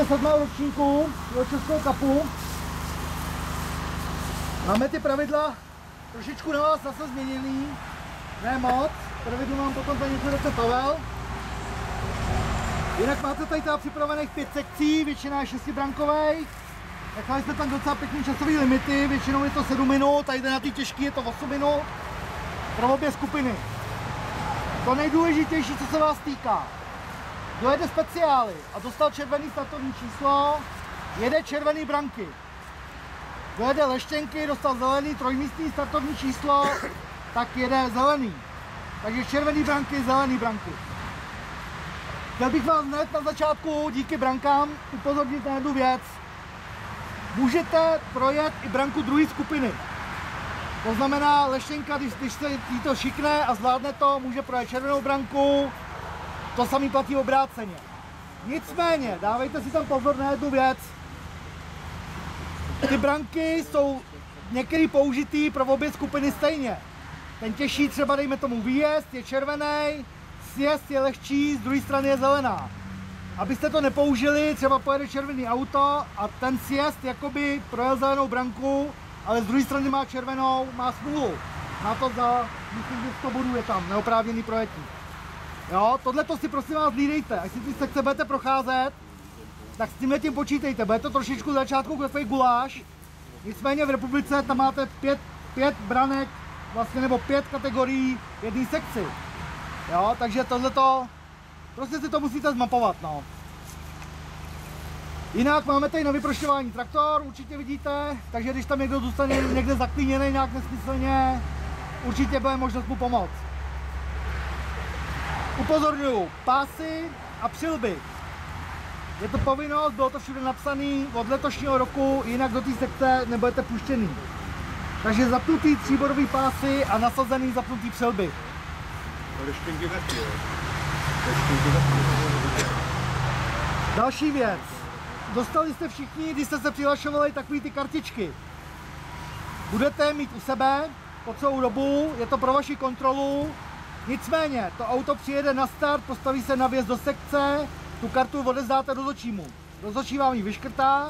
7. ročníku do Českého cupu. Máme ty pravidla trošičku na vás zase změněný, ne moc. Pravidlo mám potom tady něco řekne Pavel. Jinak máte tady teda připravených 5 sekcí, většina je 6brankových. Nechali jsme tam docela pěkný časový limity, většinou je to 7 minut, a jde na ty těžký je to 8 minut pro obě skupiny. To nejdůležitější, co se vás týká. Kdo jede speciály a dostal červený startovní číslo, jede červený branky. Kdo jede leštěnky, dostal zelený trojmístný startovní číslo, tak jede zelený. Takže červený branky, zelený branky. Chtěl bych vás hned na začátku díky brankám upozornit na jednu věc. Můžete projet i branku druhé skupiny. To znamená, leštěnka, když se jí to šikne a zvládne to, může projet červenou branku. To samý platí obráceně. Nicméně, dávejte si tam pozor na jednu věc. Ty branky jsou některý použitý pro obě skupiny stejně. Ten těžší, třeba dejme tomu výjezd, je červený, sjezd je lehčí, z druhé strany je zelená. Abyste to nepoužili, třeba pojede červený auto a ten sjezd jakoby projel zelenou branku, ale z druhé strany má červenou, má smůlu. Má to za, myslím, že 100 bodů je tam, neoprávněný projetí. Jo, tohle to si prosím vás hlídejte, až si ty sekce budete procházet, tak s tímhle tím počítejte, bude to trošičku z začátku takový guláš, nicméně v republice tam máte 5 branek, vlastně nebo 5 kategorií v jedné sekci. Jo, takže tohleto, prostě si to musíte zmapovat, no. Jinak máme tady na vyprošťování traktor, určitě vidíte, takže když tam někdo zůstane někde zaklíněný nějak nesmyslně, určitě bude možnost mu pomoct. Upozorňuji, pásy a přilby. Je to povinnost, bylo to všude napsané od letošního roku, jinak do té sekce nebudete puštěný. Takže zapnutý tříbodový pásy a nasazený zapnutý přilby. Další věc. Dostali jste všichni, když jste se přihlašovali, takové ty kartičky. Budete mít u sebe po celou dobu, je to pro vaši kontrolu. Nicméně, to auto přijede na start, postaví se na vjezd do sekce, tu kartu odevzdáte rozhodčímu. Rozhodčí vám ji vyškrtá,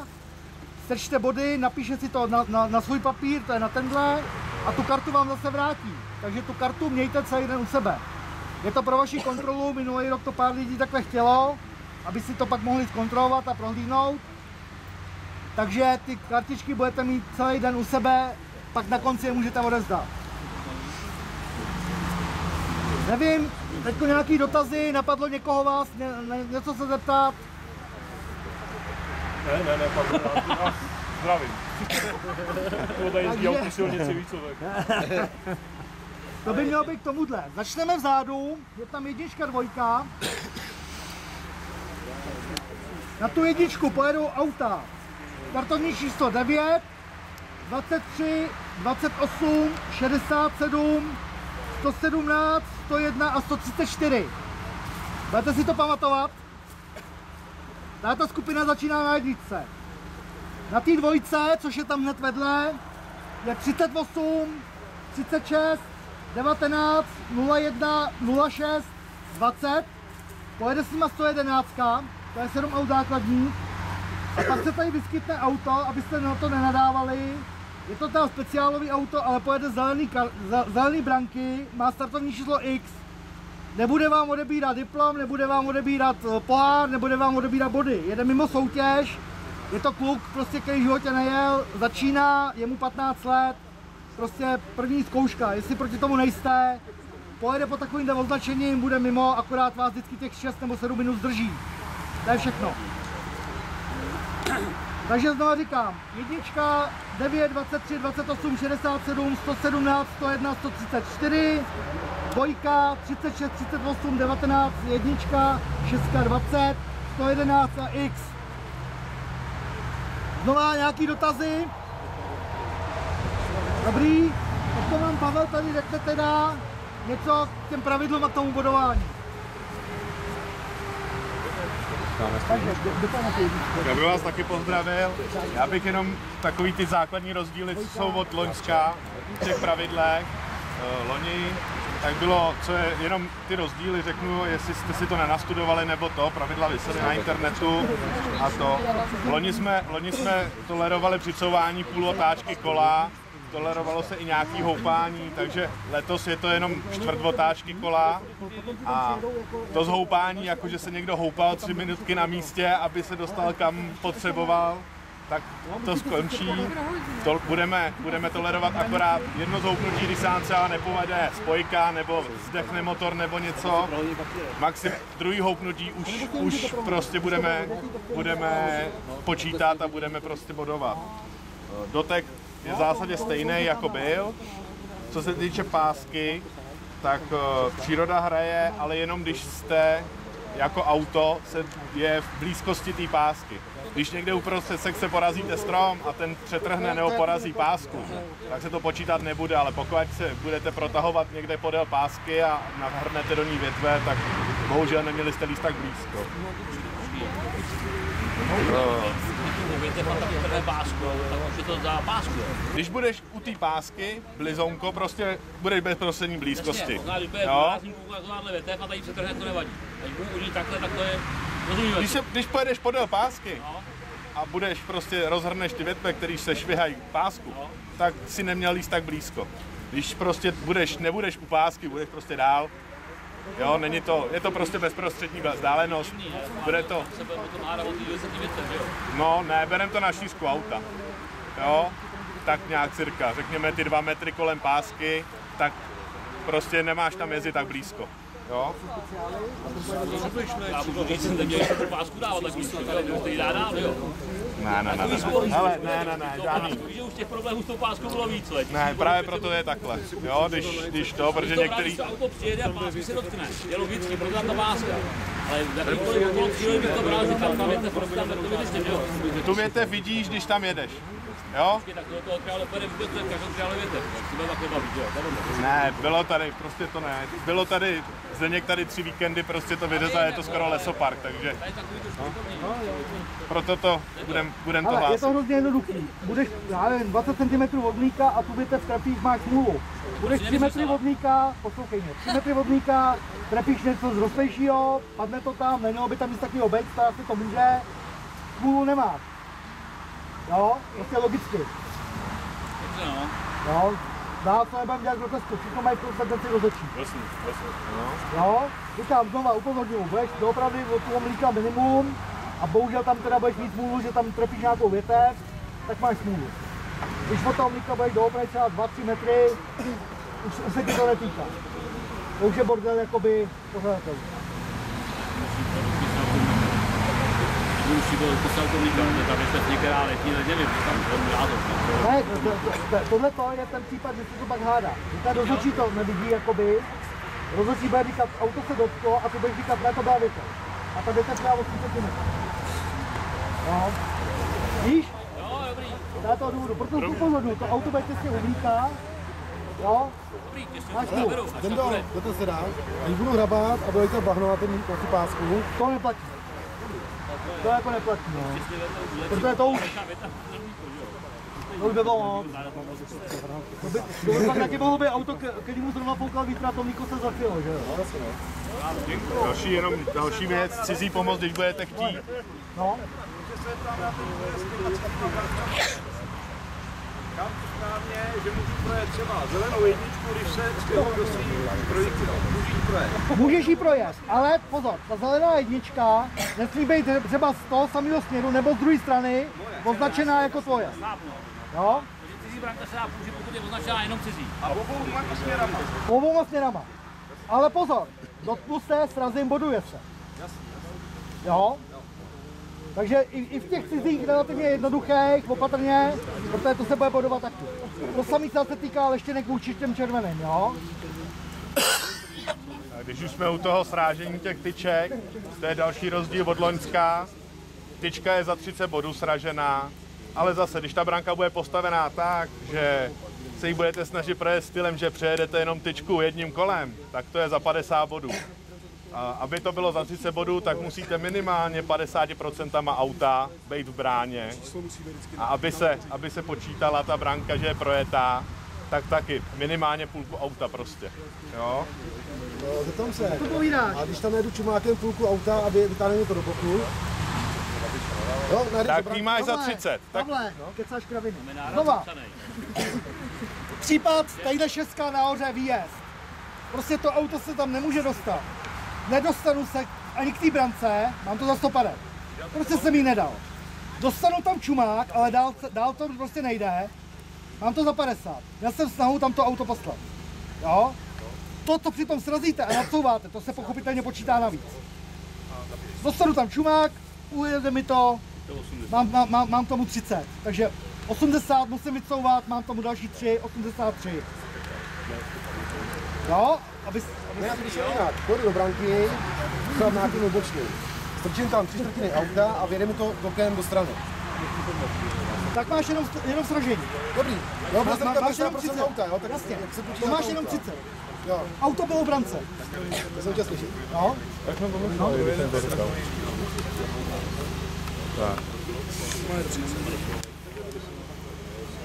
sečte body, napíše si to na svůj papír, to je na tenhle, a tu kartu vám zase vrátí. Takže tu kartu mějte celý den u sebe. Je to pro vaši kontrolu, minulý rok to pár lidí takhle chtělo, aby si to pak mohli zkontrolovat a prohlídnout. Takže ty kartičky budete mít celý den u sebe, pak na konci je můžete odevzdat. Nevím, teďko nějaký dotazy, napadlo někoho vás, něco se zeptat? Ne, Pavel, já zdravím. To tady jezdí auto silnici víc, tak. To by mělo být k tomuhle. Začneme vzadu, je tam jednička, dvojka. Na tu jedničku pojedou auta. Startovní číslo 9, 23, 28, 67, 117, 101 a 134. Budete si to pamatovat? Tato skupina začíná na jedničce. Na té dvojce, což je tam hned vedle, je 38, 36, 19, 01, 06, 20. Pojede s nima 111, to je 7 aut základních. A pak se tady vyskytne auto, abyste na to nenadávali. Je to teda speciálový auto, ale pojede zelený branky, má startovní číslo X. Nebude vám odebírat diplom, nebude vám odebírat pohár, nebude vám odebírat body. Jede mimo soutěž, je to kluk, prostě, který v životě nejel, začíná, je mu 15 let, prostě první zkouška. Jestli proti tomu nejste, pojede po takovým označením, bude mimo, akorát vás vždycky těch 6 nebo 7 minut zdrží. To je všechno. Takže znovu říkám, jednička, 9, 23, 28, 67, 117, 101, 134, dvojka, 36, 38, 19, jednička, 6, 20, 111 a X. Znova nějaký dotazy? Dobrý, tak to vám Pavel tady řekne teda něco k těm pravidlům a k tomu bodování. Já bych vás taky pozdravil. Já bych jenom takový ty základní rozdíly, co jsou od loňska v těch pravidlech. Loni tak bylo, co je jenom ty rozdíly, řeknu, jestli jste si to nenastudovali nebo to, pravidla visely na internetu a to. Loni jsme tolerovali přicouvání půl otáčky kola, tolerovalo se i nějaký houpání, takže letos je to jenom čtvrt otáčky kola a to zhoupání, jakože se někdo houpal 3 minutky na místě, aby se dostal kam potřeboval, tak to skončí. Budeme tolerovat akorát jedno zhoupnutí, když se nám třeba nepovede spojka nebo zdechne motor nebo něco. Druhý houpnutí už prostě budeme počítat a budeme prostě bodovat. Dotek je v zásadě stejný, jako byl. Co se týče pásky, tak příroda hraje, ale jenom když jste jako auto je v blízkosti té pásky. Když někde uprostřed sekce porazíte strom a ten přetrhne nebo porazí pásku, tak se to počítat nebude, ale pokud se budete protahovat někde podél pásky a nahrnete do ní větve, tak bohužel neměli jste líst tak blízko. Když budeš u té pásky, blizonko, prostě budeš v bezprostřední blízkosti. Když pojedeš podél pásky a budeš prostě rozhrneš ty větve, které se švihají pásku, tak si neměl líst tak blízko. Když prostě nebudeš u pásky, budeš prostě dál. Jo, je to prostě bezprostřední vzdálenost. Bude to. No, ne, berem to na šířku auta. Jo, tak nějak cirka, řekněme ty 2 metry kolem pásky, tak prostě nemáš tam jezdit tak blízko. Jo? Ne, žádný. Už těch problémů s tou páskou bylo víc, veď? Ne, právě proto je takhle. Jo, když to, protože některý... To auto přijede a pásky se dotkne. Je logicky, proto tam ta páska. Ale jakýkoliv okolo cíle bych to bral, že tam větev, prostě tam to vidíš, jo? Tu větev vidíš, když tam jedeš. Jo? Tak do toho krále pojede vůbec každou krále větev. To bylo takhle baví, jo? Ne, bylo tady, prostě to ne. Bylo tady, Zdeněk tady 3 víkendy, prostě to vyrezá, je to skoro lesopark, takže... Proto to budem to hlásit. Je to hrozně jednoduchý. Budeš, já nevím, 20 cm od mlíka a tu větev trefíš, máš smůlu. Budeš 3 metry od mlíka, poslouchej mě, 3 metry od mlíka, trefíš něco zrostlejšího, padne to tam, nemělo by tam nic takového být, stát se to může, smůlu nemáš. Jo, prostě logicky. Jo, dál se nebudem dělat grotesku, všechno mají koncentraci rozhodčí. Jo, říkám znova, upozorňuji, budeš doopravdy od toho mlíka minimum a bohužel tam teda budeš mít smůlu, že tam trefíš nějakou větev, tak máš smůlu. Když od toho mlíka budeš doopravdy třeba 2-3 metry, už se ti to netýká. To už je bordel jakoby pořadatelný. Musí to kusat to mlíka, že tam ještě některá letí, nevím, tam to ne, tohle je ten případ, že se to pak hádá. Že ten rozhodčí to nevidí, jakoby, rozhodčí bude říkat, auto se dotklo a ty budeš říkat, ne, to byla větev. A ta větev byla 8 cm. No. Víš? Jo, dobrý. Já to důvodu, protože upozorňuji, to auto bude těsně umlíká, jo? Dobrý, těsně máš to beru. To se dá. Když budu hrabat a bude to bahno na tu pásku. To neplatí. To jako neplatí, no. Protože to už by bylo moc. To by pak taky mohlo být auto, který mu zrovna foukal vítr a to mlíko se zachylo, že jo? Další věc, cizí pomoc, když budete chtít. No. Kam správně, že můžu projet třeba zelenou jedničku, když se stěhuji do svých projektů. Můžu jí projet. Můžeš jí projet, ale pozor, ta zelená jednička nesmí být třeba z toho samého směru nebo z druhé strany označená jako tvoje. Jo? Cizí branka se dá použít, pokud je označená jenom cizí. A obou směrama. Obou směrama. Ale pozor, dotknu se, srazím, boduje se. Jo? Takže i v těch cizích relativně jednoduchých, opatrně, protože to se bude bodovat taky. To samé se týká leštěnek vůči těm červeným, jo? Když už jsme u toho srážení těch tyček, to je další rozdíl od loňska. Tyčka je za 30 bodů sražená, ale zase, když ta branka bude postavená tak, že se jí budete snažit projet stylem, že přejedete jenom tyčku jedním kolem, tak to je za 50 bodů. A aby to bylo za 30 bodů, tak musíte minimálně 50% auta být v bráně. A aby se počítala ta branka, že je projetá, tak taky minimálně půlku auta prostě. Jo? No, zeptám se. To povídáš. A když tam najdu čumákem půlku auta a vytáhneme to do boku, jo, Tak ty máš za 30. Tak Pavle, kecáš kraviny. Znova. Případ, tadyhle 6 nahoře, výjezd. Prostě to auto se tam nemůže dostat. Nedostanu se ani k té brance, mám to za 150. Prostě jsem jí nedal. Dostanu tam čumák, ale dál to prostě nejde. Mám to za 50. Já jsem snahou tam to auto poslat. Jo? To, co přitom srazíte a nadsouváte, to se pochopitelně počítá navíc. Dostanu tam čumák, ujede mi to, mám tomu 30. Takže 80 musím vycouvat, mám tomu další 3, 83. Jo? Ne, já když je jinak, půjdu do branky, mám nějaký obočný. Strčím tam 3/4 auta a vyjede mi to dokem do strany. Tak máš jenom sražení. Dobrý, jo, Máš jenom 30 auta, jo, tak jasně, jak se to počítá máš to jenom auta? 30. Jo, Auto bylo v brance. to jsem tě slyšet. Jo?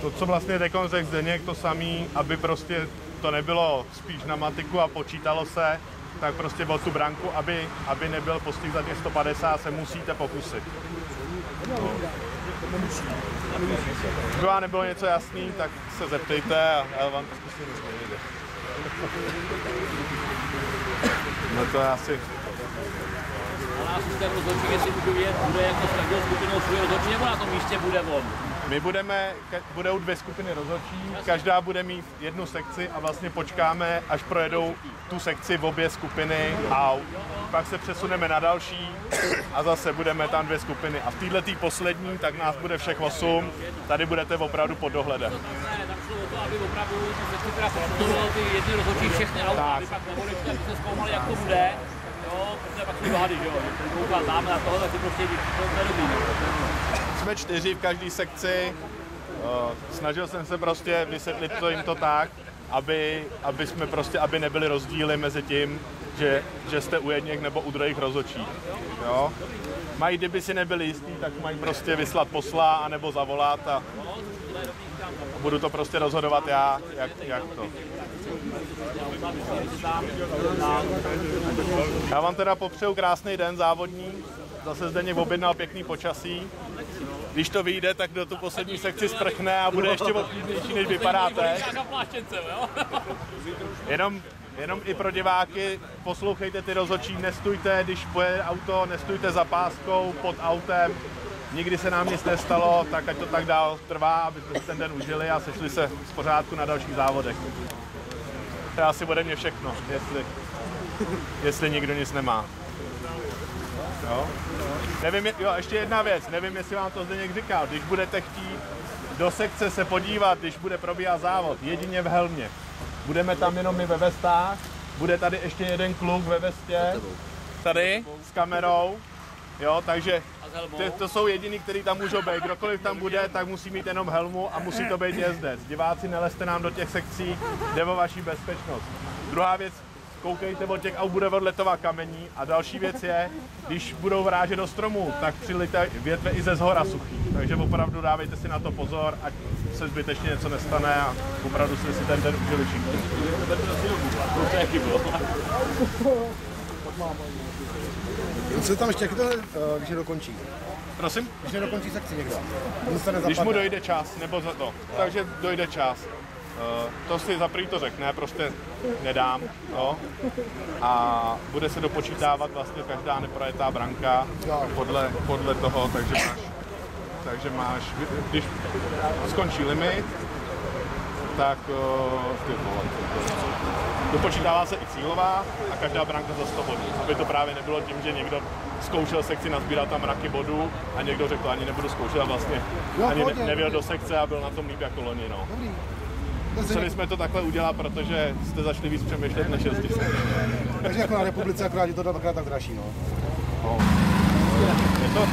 to, co vlastně řekl Zdeněk, to samý, aby prostě to nebylo spíš na matiku a počítalo se, tak prostě o tu branku, aby nebyl postih za těch 150, se musíte pokusit. No. Kdyby vám nebylo něco jasný, tak se zeptejte a já vám to zkusím změnit. No to je asi... A náš systém rozhodčí, jestli můžu vědět, bude jako s každou skupinou svůj rozhodčí, nebo na tom místě bude on? My budou 2 skupiny rozhodčí, každá bude mít jednu sekci a vlastně počkáme, až projedou tu sekci v obě skupiny aut. Pak se přesuneme na další a zase budeme tam 2 skupiny. A v této poslední, tak nás bude všech 8, tady budete opravdu pod dohledem. Ne, tam šlo o to, aby opravdu se teda posunulo ty jedny rozhodčí všechny auta, aby pak neboli se zkoumali, jak to bude. Jo, protože pak jsou vády, že jo, že koukám dáme na tohle, tak si prostě to je dobrý. Jsme 4 v každé sekci, snažil jsem se prostě vysvětlit to jim to tak, aby nebyly rozdíly mezi tím, že jste u jedněch nebo u druhých rozhodčích. Jo? Mají, kdyby si nebyli jistí, tak mají prostě vyslat posla anebo zavolat a budu to prostě rozhodovat já, jak to. Já vám teda popřeju krásný den závodní, zase Zdeněk objednal pěkný počasí. Když to vyjde, tak do tu poslední sekci sprchne a bude ještě obtížnější, než vypadáte. Jenom i pro diváky, poslouchejte ty rozhodčí, nestůjte, když pojede auto, nestůjte za páskou, pod autem. Nikdy se nám nic nestalo, tak ať to tak dál trvá, aby jsme ten den užili a sešli se z pořádku na dalších závodech. To je asi ode mě všechno, jestli nikdo nic nemá. Jo? Nevím, ještě jedna věc, nevím, jestli vám to Zdeněk říkal, když budete chtít do sekce se podívat, když bude probíhat závod, jedině v helmě. Budeme tam jenom my ve vestách, bude tady ještě jeden kluk ve vestě, tady s kamerou, jo, takže to jsou jediní, kteří tam můžou být. Kdokoliv tam bude, tak musí mít jenom helmu a musí to být jezdec. Diváci, nelezte nám do těch sekcí, jde o vaši bezpečnost. Druhá věc, koukejte, od těch aut bude odletová kamení a další věc je, když budou vrážet do stromů, tak přilítají větve i ze zhora suchý. Takže opravdu dávejte si na to pozor, ať se zbytečně něco nestane a opravdu si ten den užili všichni. Co tam ještě, jak to, když nedokončí? Prosím? Když nedokončí sekci někdo. Když mu dojde čas, nebo za to. Takže dojde čas. To si za prvý to řekne, prostě nedám, jo. A bude se dopočítávat vlastně každá neprojetá branka podle toho, takže máš, když skončí limit, tak dopočítává se i cílová a každá branka za 100 bodů, aby to právě nebylo tím, že někdo zkoušel sekci, nazbíral tam mraky bodů a někdo řekl, ani nebudu zkoušet a vlastně ani nevěl do sekce a byl na tom líp jako loni, no. Museli jsme to takhle udělat, protože jste začali víc přemýšlet než jezdit. Takže jako na republice akorát je to dvakrát tak dražší, no. Je to?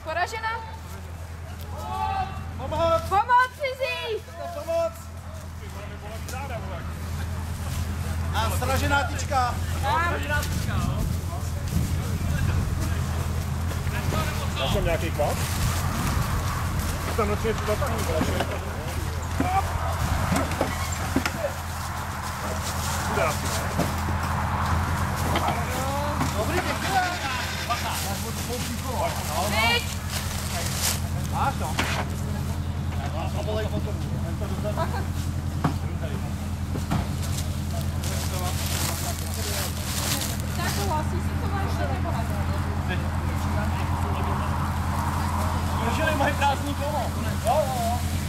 Poražena? Pomoc, cizí! A stražená tyčka. Já jsem nějaký kvas? Tam nočně třeba tak Dobrý, děkuji. Pryč! Máš to? A volej potom. Tak hlasí si to máš nebo ne? Drželi mají prázdný kolo. Jo.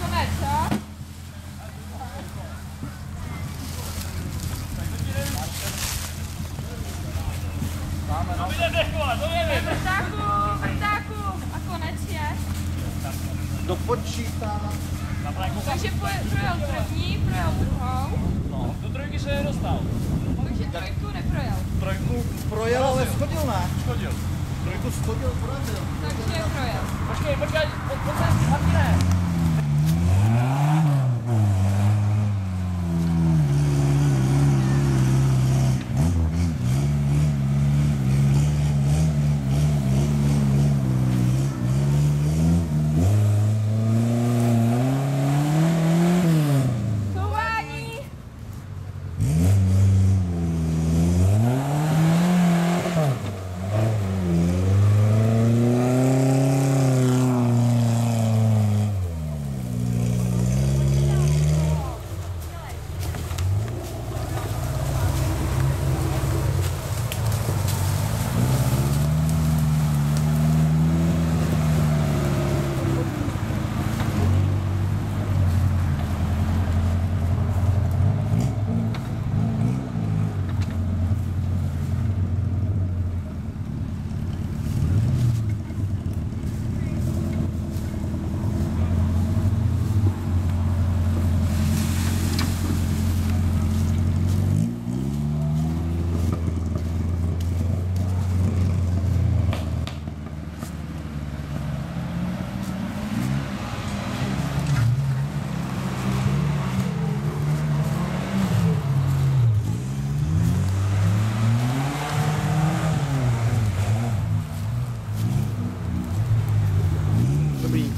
Konec, jo? Vrtáku a konec je. Dopočítám. Takže projel první, projel druhou. No, do trojky se nedostal. Takže trojku neprojel. Trojku projel, ale schodil, ne? Škodil. Trojku schodil, porazil. Takže projel. Počkej, pojď se, Martine.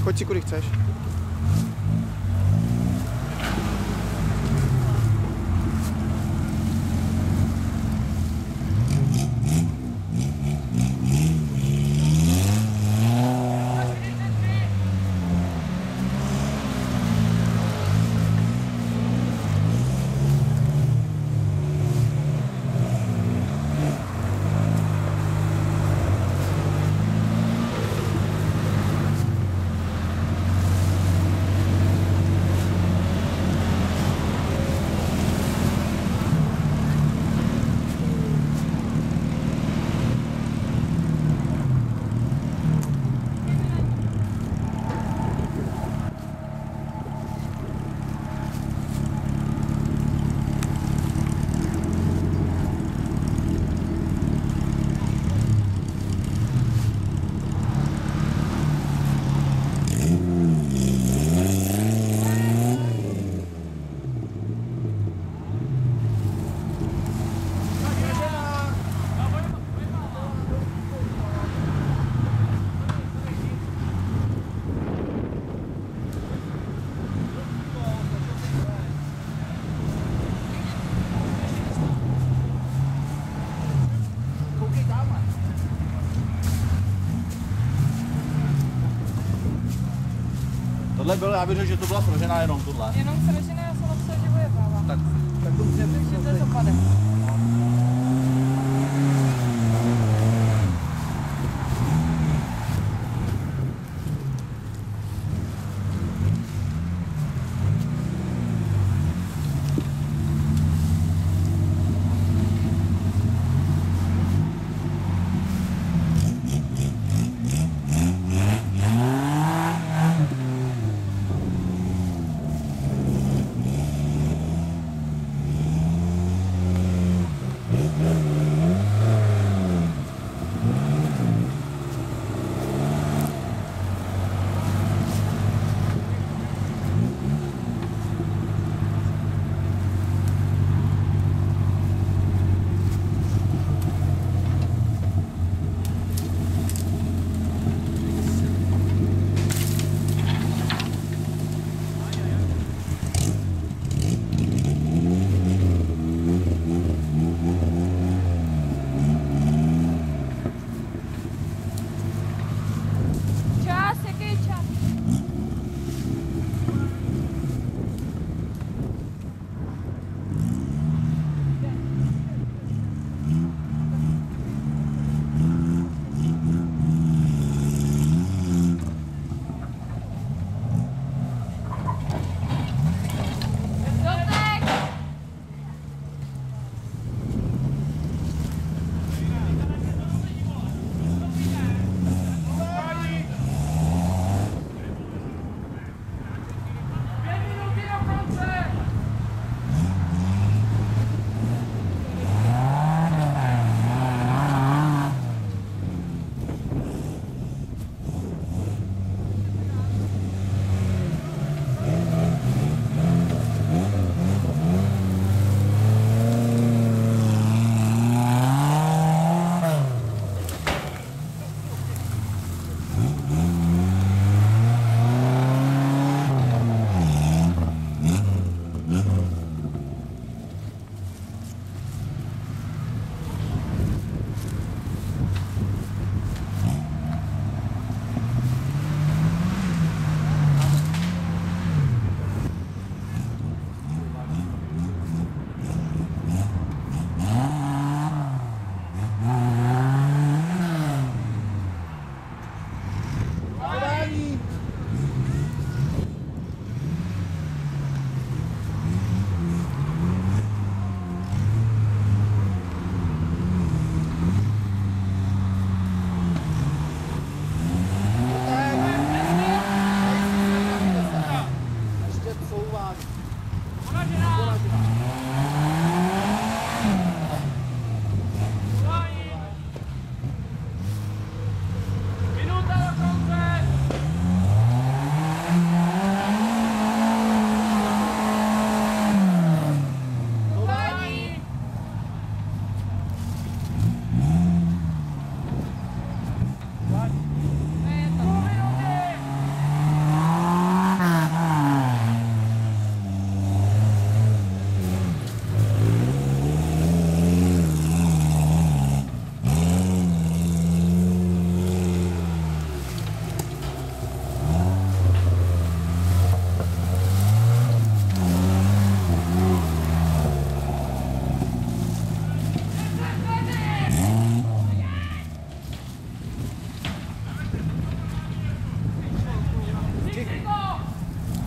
Choď si kudy chceš. Tohle bylo, já bych řekl, že to byla sražená jenom tohle. Jenom sražená, já jsem napsal, že bude práva. Tak to musíme Takže to je dopadne.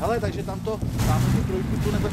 Hele, takže tam tu trojku tu nebe...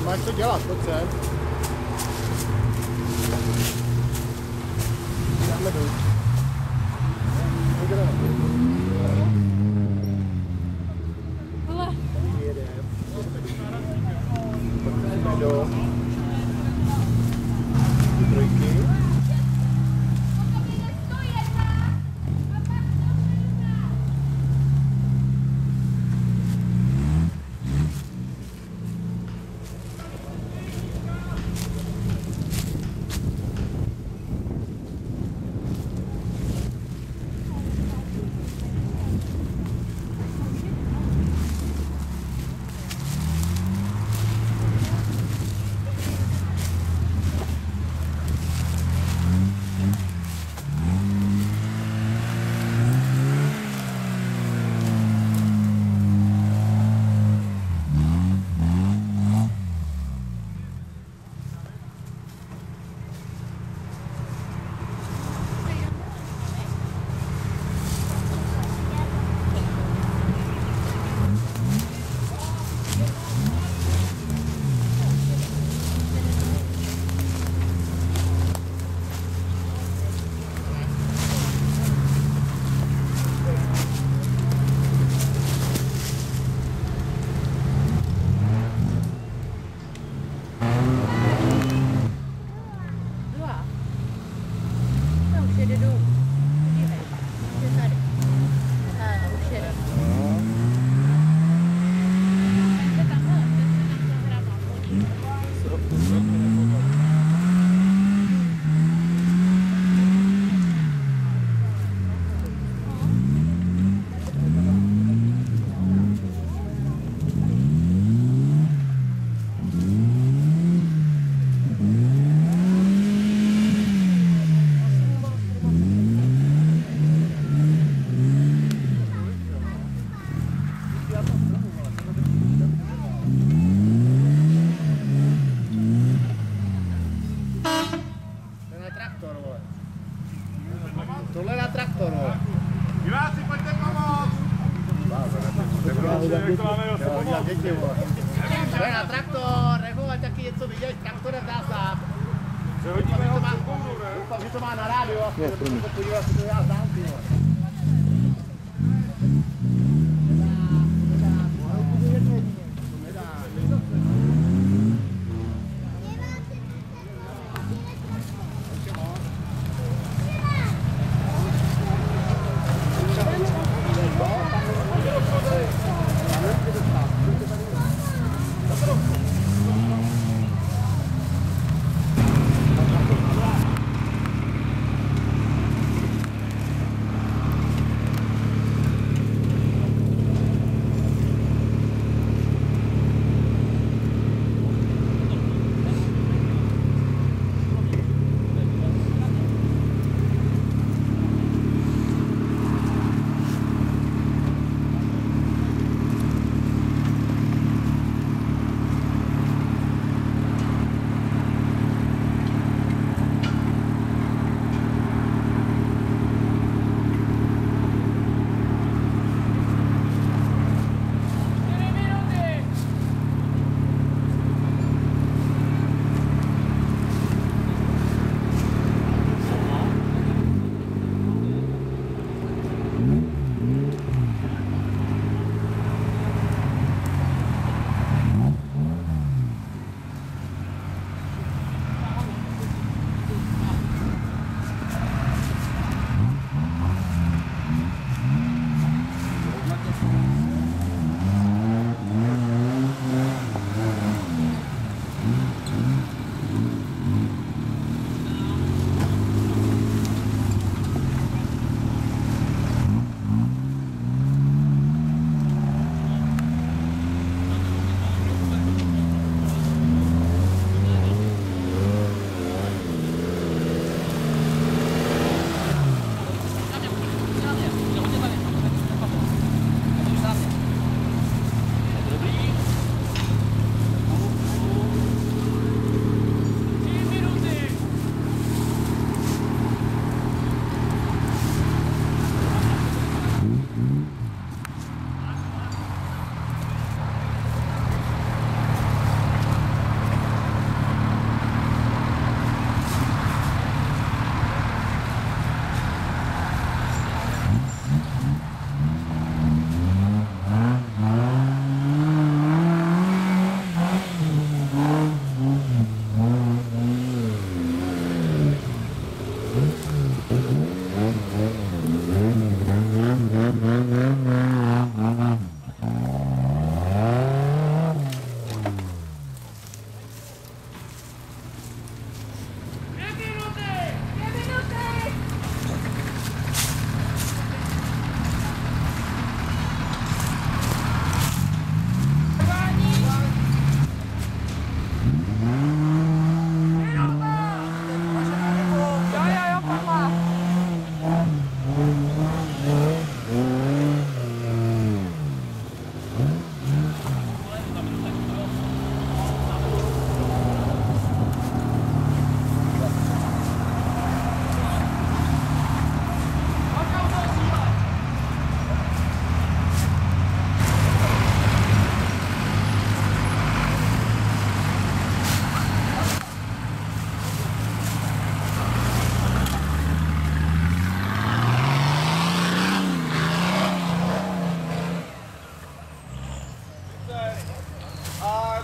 Máš co dělat, pojď sem. Dáme dolů. Hele. Do trojky. Tohle na traktor, vole. Diváci, pojďte pomoct! Děti, vole. To je na traktor, nebo ať taky něco vidět, traktorem zásah. Doufám, že to má na rádio, a se podívat, co to já známky, vole.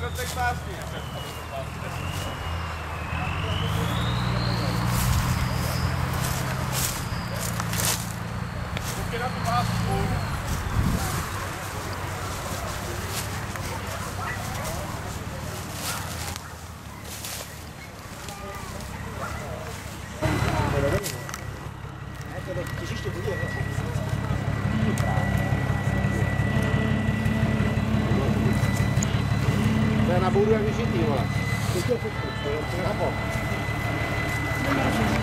Dotek pásky. Koukej na tu pásku. To je na boudu jak vyšitý, vole. Na bok.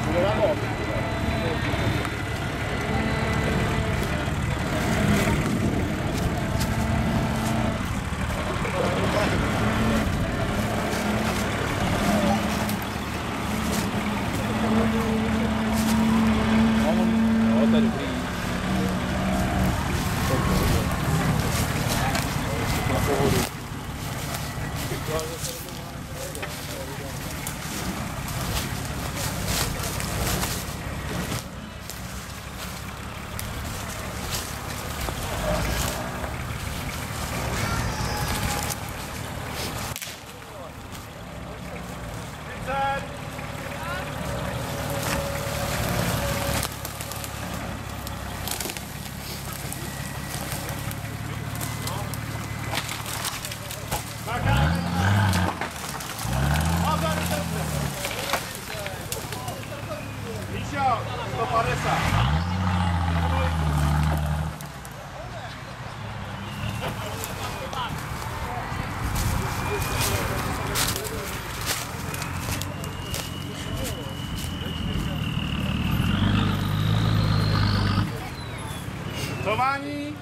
Bude na bok. No, to je dobrý. Na pohodu. Míšo, 150. Chování.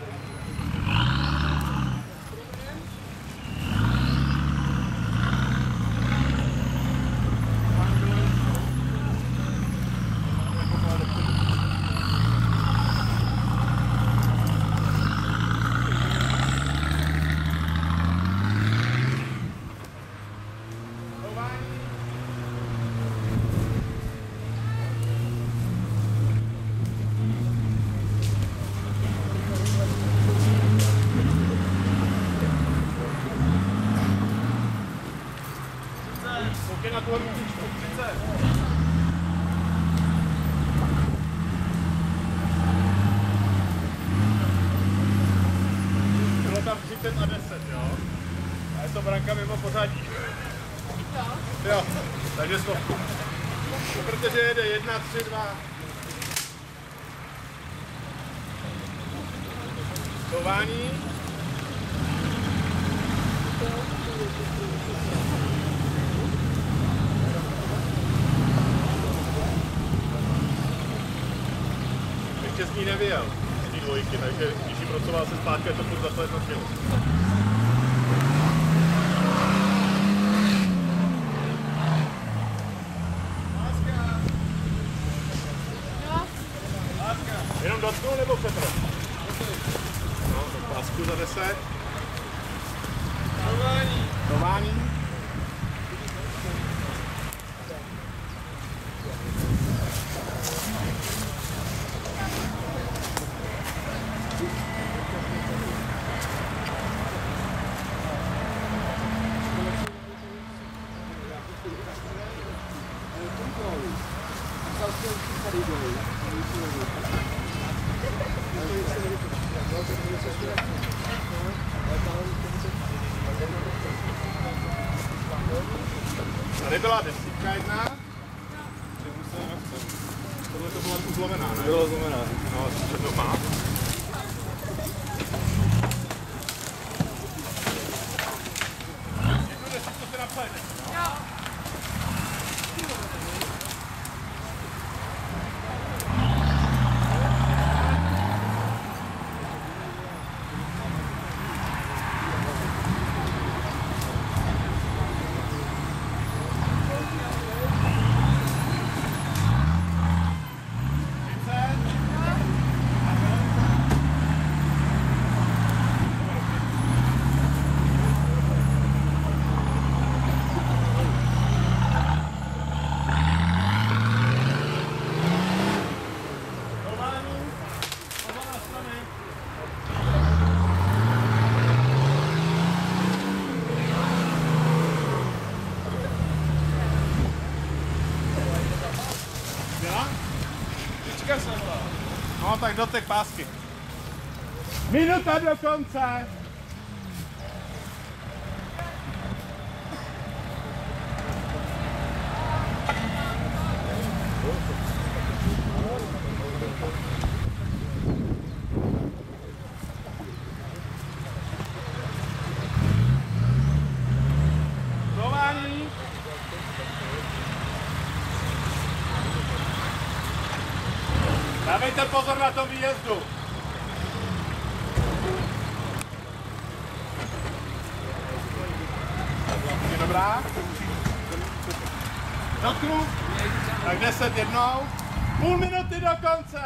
Koukej na tu ručičku, 30. Bylo tam 30 a 10, jo? A je to branka mimo pořadí. Jo, takže stovku. Protože jede 1, 3, 2. Chování. Ještě z ní nevyjel, z té dvojky, takže když ji pracoval se zpátky, je to furt zase jedno kilo. Jenom dotknu nebo přetro? No, do pásku za 10. Chování. Tady byla desítka jedna. Tohle to byla zlomená, ne? Byla zlomená. No, to má. Jednu desítku se napsali. dotek pásky. Minuta do konce. Chování. Dávejte pozor na tom výjezdu. Je dobrá? Dotknu. Tak 10 jednou. Půl minuty do konce.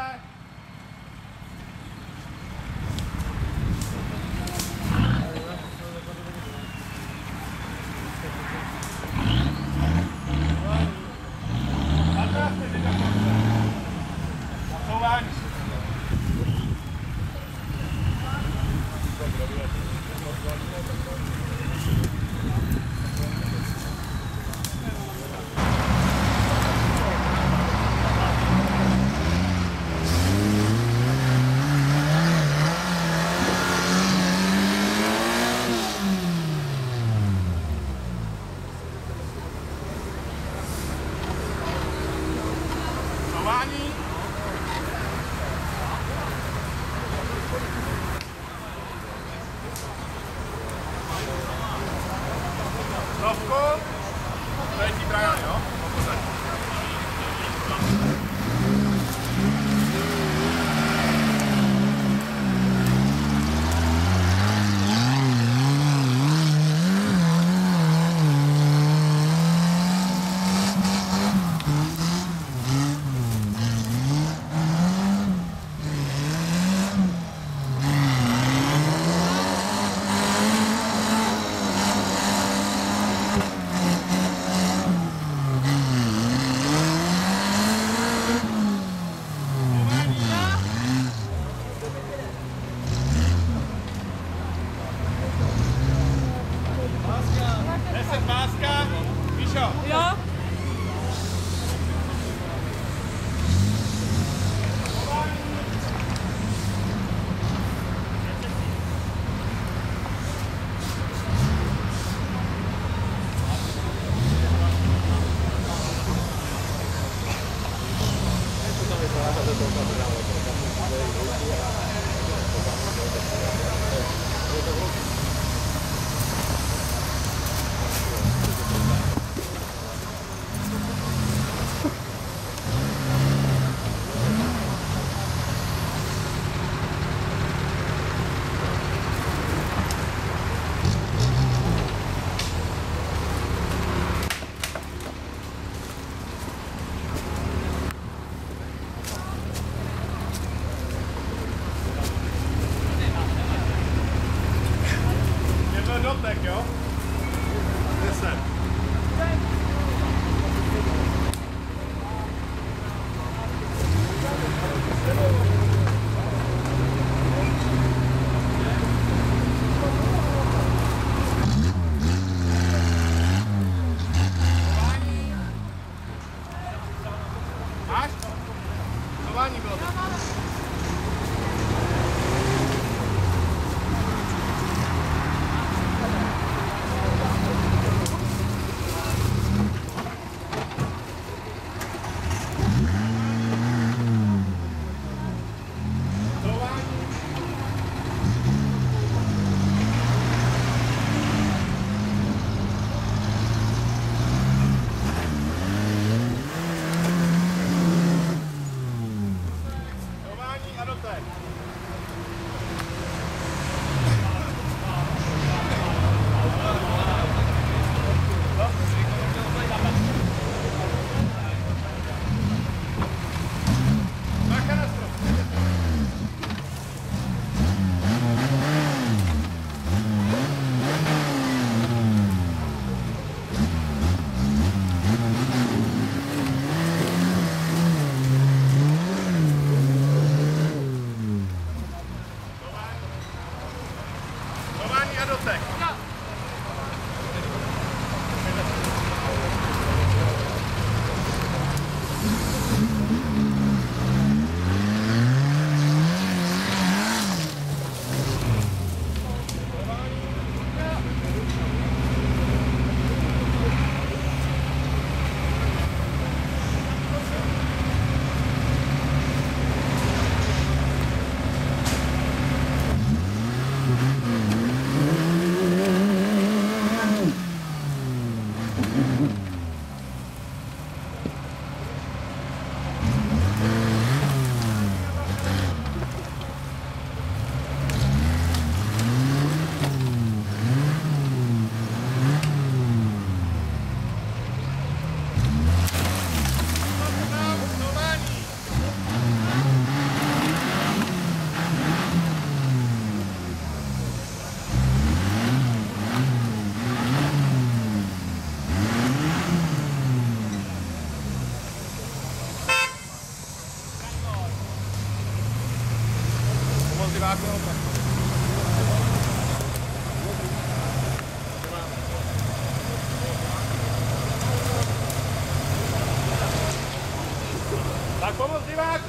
Stovku, to je ti Brian, jo? Páska, Míšo. Jo. Dotek, jo? 10. Máš? Chování bylo to.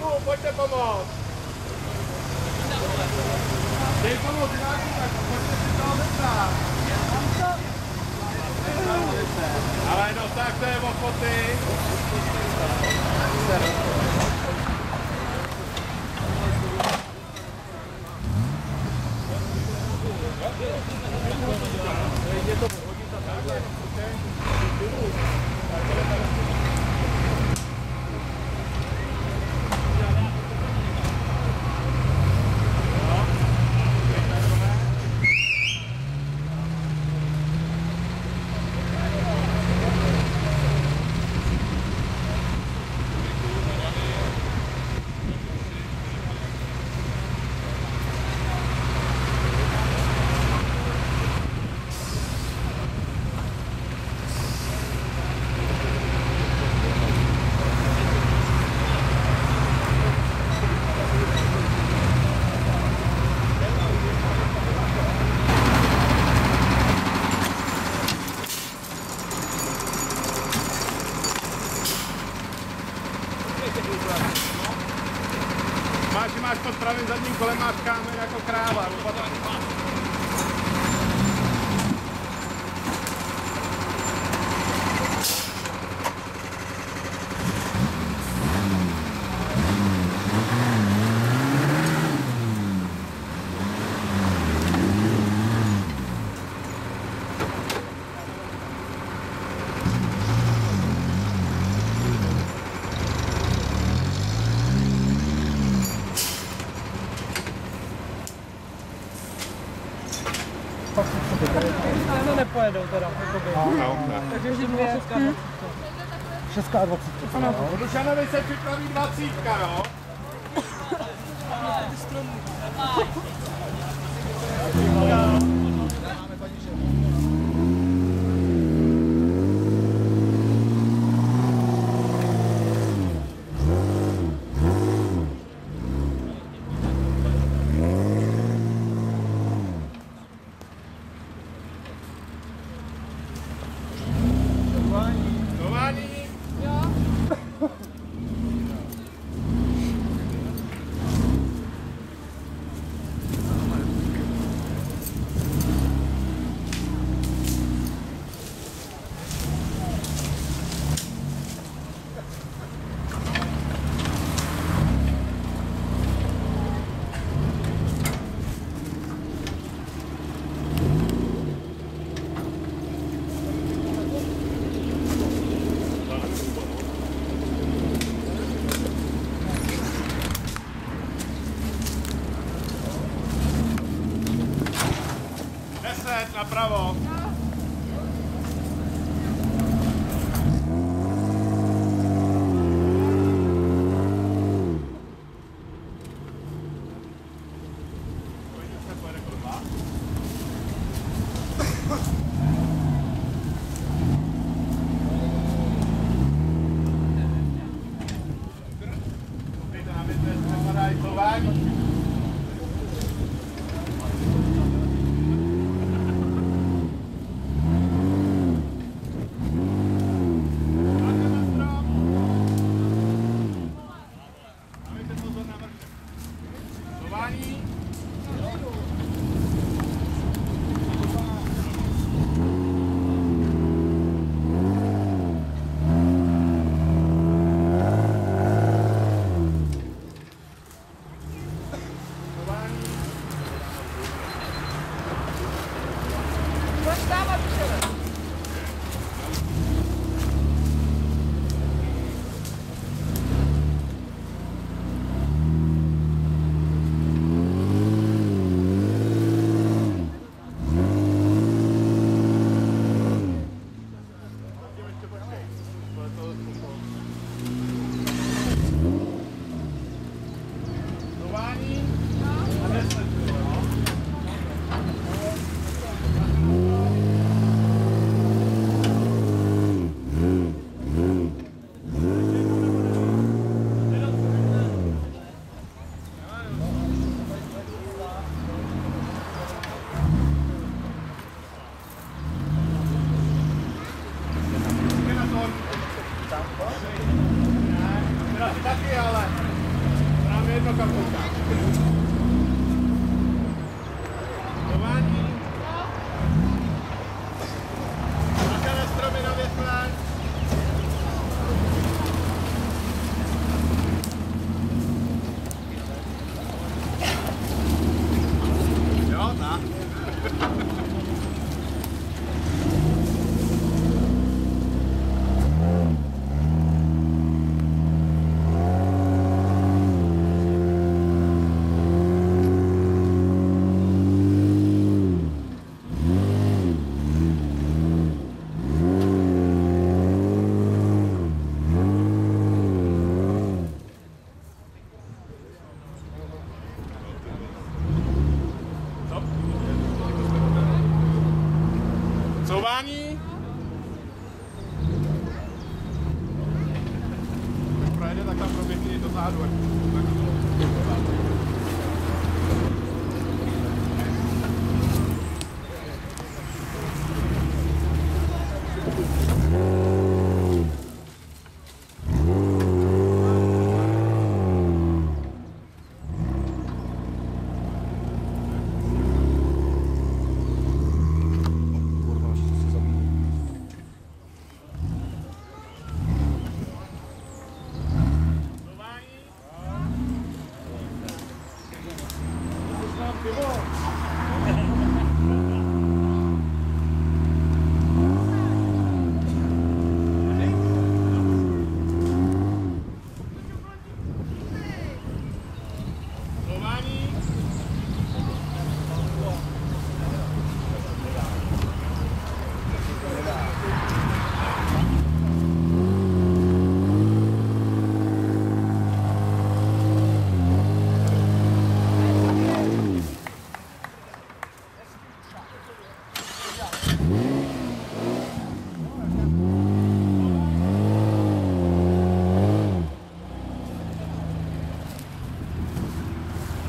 Diváku, pojďte pomoct. Dej pomoct diváku, tak pojďte si toho zeptat. Ale no tak to je o foty. Máš pod pravým zadním kolem, máš kámen jako kráva. No nepojedou teda, takže vždy 6 a 20. Od Dušanovi se připraví 20, no. Napravo. Couvání. Když projede, tak tam proběhne i do zádu.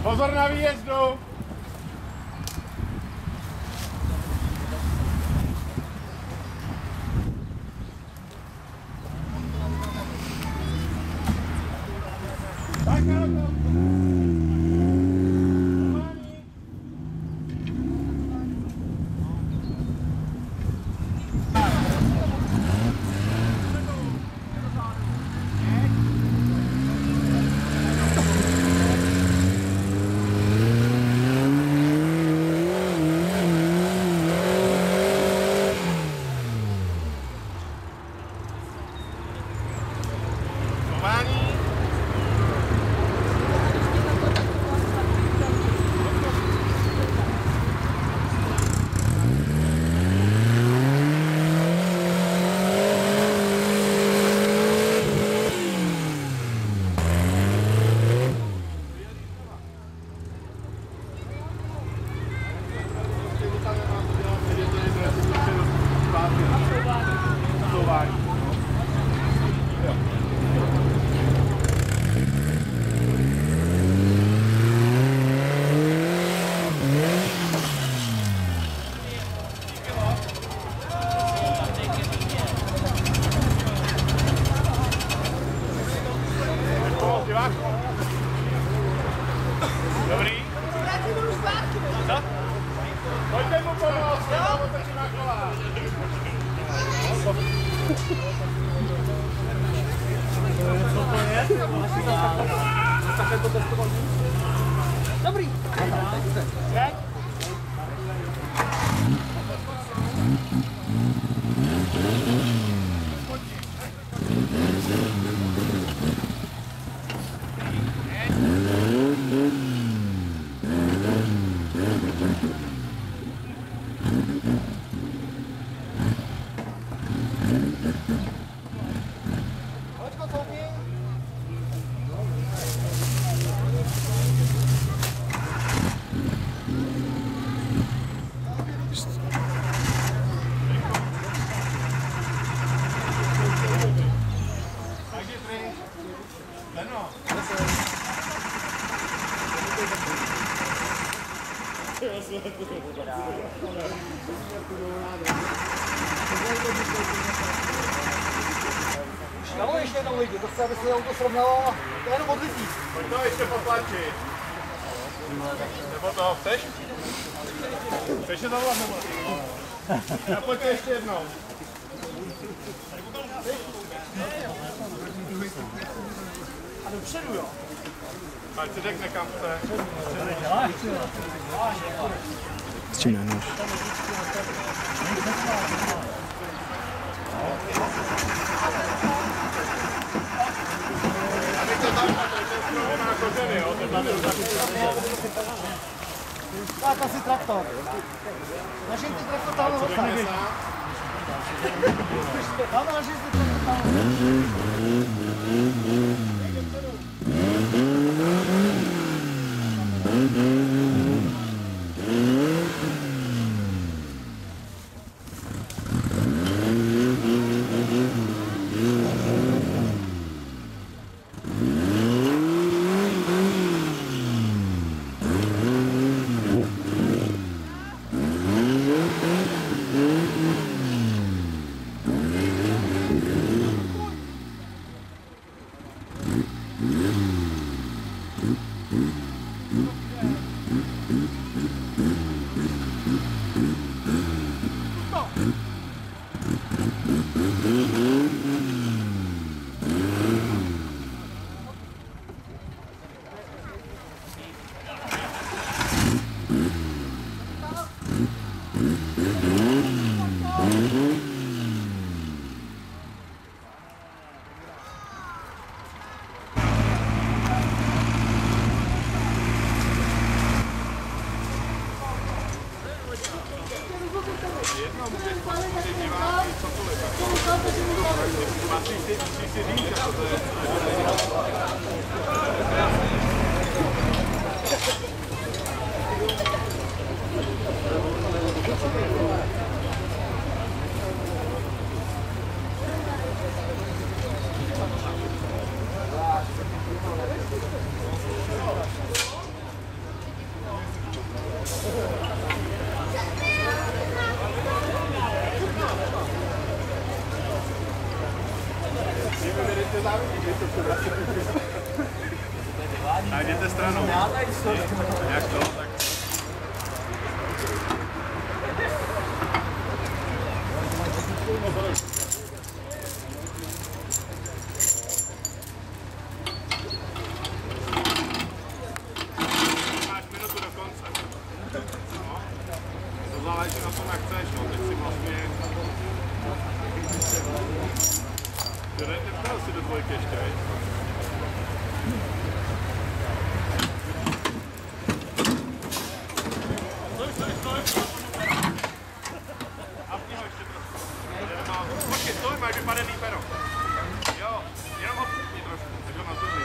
Pozor na výjezdu! Tak, Dobrý? Co? Pojďte mu pomoct, já otočím na kola. Co to je? Takhle to testoval. Dobrý. Jak? Dalo ještě jednou lidi, to chce, aby se auto srovnalo, to je jenom od lidí. Pojď to ještě potlačit. Nebo to, chceš? Chceš je zavolat nebo? Já pojďte ještě jednou. A dopředu, jo. Ať si řekne kam chce. S čím nehneš? Tak asi traktor. Naši ty traktor tam dostane. Tam naši ty traktor tam. Tak jděte stranou. Jak to, tak... Máš minutu do konce. No. To záleží na tom, jak chceš, no. Teď si vlastně... Nepřijel si do dvojky ještě, veď? Počkej, stoj, máš vypadený pero. Jo, jenom ho pustí trošku, tak ho nazvrdli.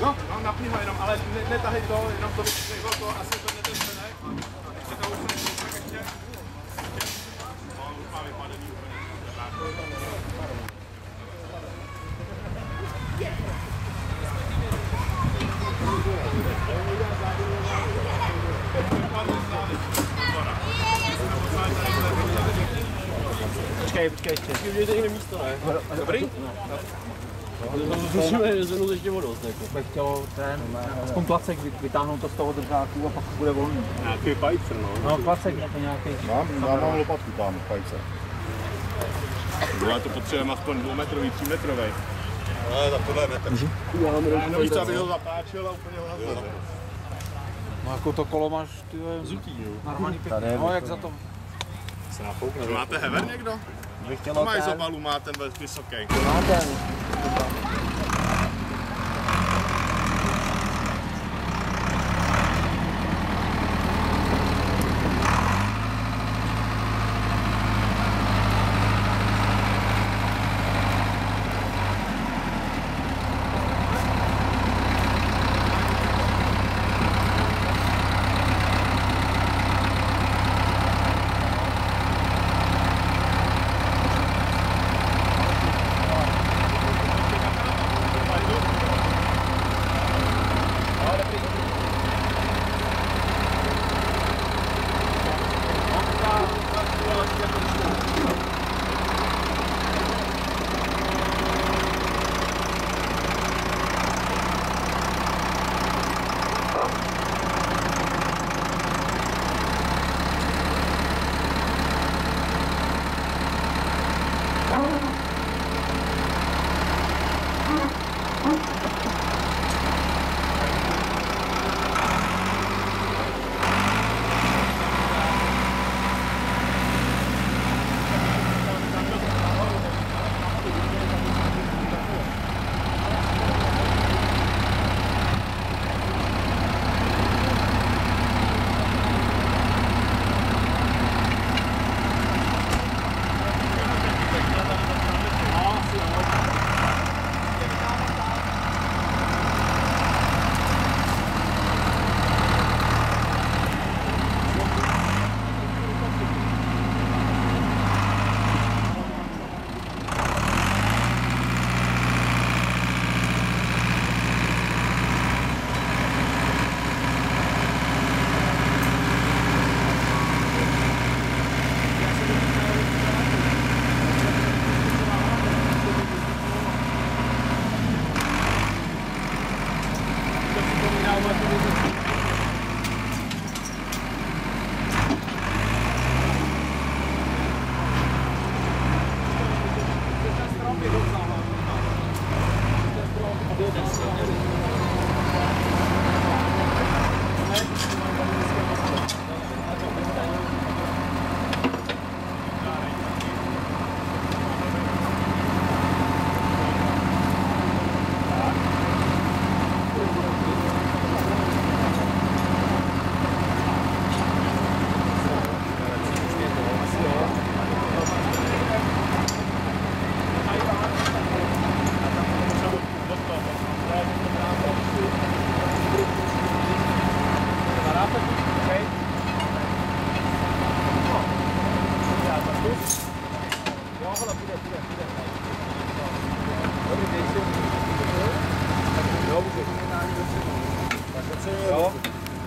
No, napni ho jenom, ale netahej to, jenom to vypustí to, asi to ten předek. Ještě to už tak ještě. No, už má vypadený úplně. Počkej ještě. Udělejte někde místo, ne? Dobrý? Musíme zvednout ještě vodu. Bych chtěl aspoň placek vytáhnout to z toho držáku a pak bude volný. Nějaký pajcer, no. No placek jako nějaký. Mám lopatku tam, pajce. Ale to potřebujeme aspoň 2metrový, 3metrový. Ale tak tohle je metr. No víš, aby ho zapáčil a úplně ho nazvedl. No jako to kolo máš, ty Zutý, jo. normální pěkný. No jak za to? Se nafoukne. Máte hever někdo? To mají z obalu, má ten vysoký. Máte.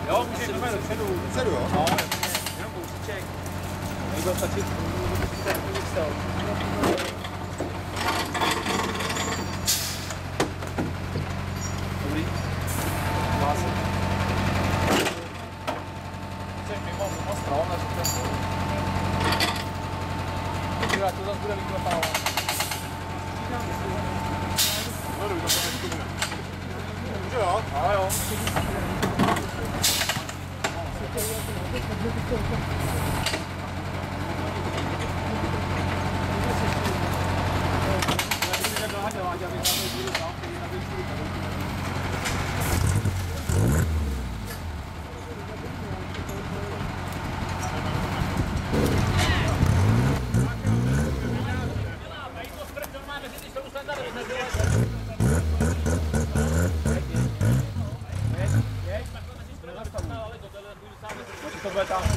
Jo, můžeš jít dopředu. Dopředu, jo? No, jenom kousíček. Nejde stačit. Dobrý. Vlastně. Chceš mimo stron, a říkám. Počkej, to zase bude vyklepávat. No, jdu to neskutne. Může jo? Ale jo. To bude tam.